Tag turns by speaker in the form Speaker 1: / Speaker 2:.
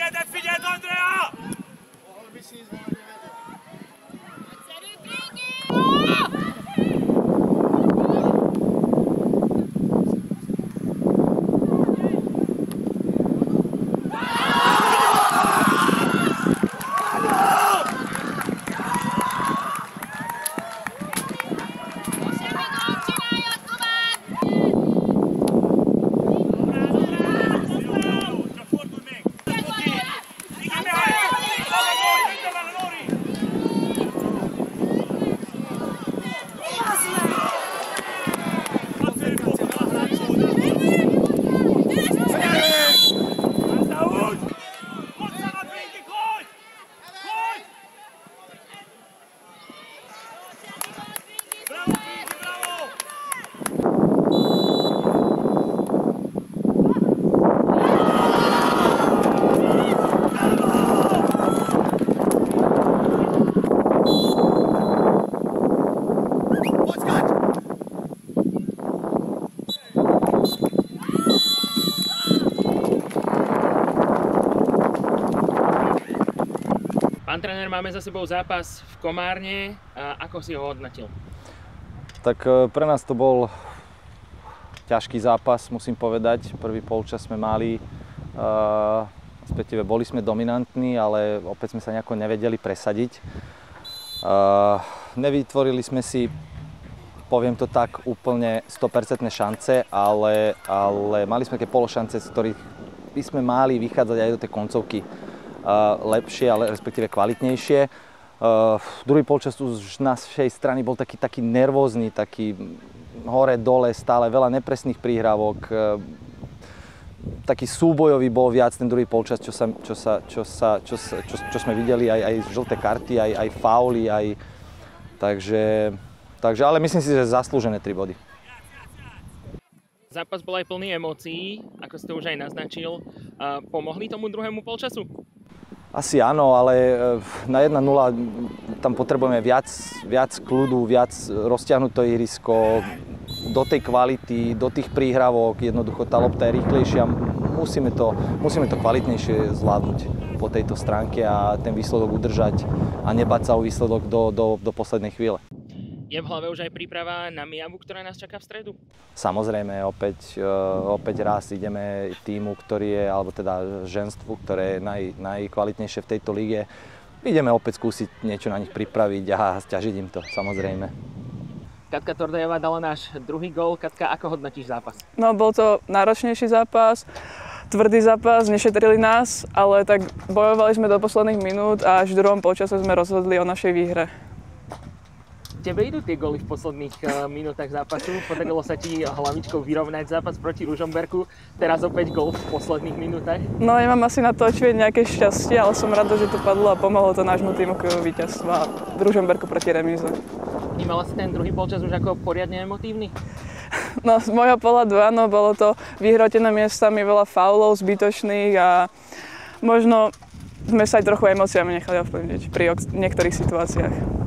Speaker 1: Definieť, Andrea!
Speaker 2: Mohol by si ísť, ale nevedel.
Speaker 3: Pán tréner, máme za sebou zápas v Komárne. Ako si ho hodnotil?
Speaker 4: Tak pre nás to bol ťažký zápas, musím povedať. Prvý polčas sme mali, respektíve boli sme dominantní, ale opäť sme sa nejako nevedeli presadiť. Nevytvorili sme si, poviem to tak, úplne 100% šance, ale mali sme také pološance, z ktorých by sme mali vychádzať aj do tej koncovky lepšie, ale respektíve kvalitnejšie. Druhý polčas už z našej strany bol taký nervózny, taký hore-dole, stále veľa nepresných príhrávok. Taký súbojový bol viac ten druhý polčas, čo sme videli, aj žlté karty, aj fauly, takže, ale myslím si, že zaslúžené 3 body.
Speaker 3: Zápas bol aj plný emócií, ako ste už aj naznačil. Pomohli tomu druhému polčasu?
Speaker 4: Asi áno, ale na 1-0 tam potrebujeme viac kľudu, viac roztiahnuť to ihrisko, do tej kvality, do tých príhrávok, jednoducho tá lopta je rýchlejšia. Musíme to kvalitnejšie zvládnuť po tejto stránke a ten výsledok udržať a nebať sa o výsledok do poslednej chvíle.
Speaker 3: Je v hlave už aj príprava na Miavu, ktorá nás čaká v stredu?
Speaker 4: Samozrejme, opäť raz ideme týmu, ktorý je, alebo teda ženstvu, ktoré je najkvalitnejšie v tejto líge. Ideme opäť skúsiť niečo na nich pripraviť a sťažiť im to, samozrejme.
Speaker 3: Katka Tordajová dala náš druhý gól. Katka, ako hodnotíš zápas?
Speaker 5: No, bol to náročnejší zápas, tvrdý zápas, nešetrili nás, ale tak bojovali sme do posledných minút a až v druhom polčase sme rozhodli o našej výhre.
Speaker 3: Tebe idú tie góly v posledných minútach zápasu. Podarilo sa ti hlavičkou vyrovnať zápas proti Ružomberku. Teraz opäť gól v posledných minútach. No,
Speaker 5: nemám asi na to očividne nejaké šťastie, ale som rada, že to padlo a pomohlo to nášmu týmu k víťazstvu v Ružomberku proti remíze.
Speaker 3: Vnímala si ten druhý polčas už ako poriadne emotívny?
Speaker 5: No, z môjho pohľadu áno, bolo to vyhrotené miestami, veľa faulov zbytočných a možno sme sa aj trochu emóciami nechali ovplyvniť pri niektorých situáciách.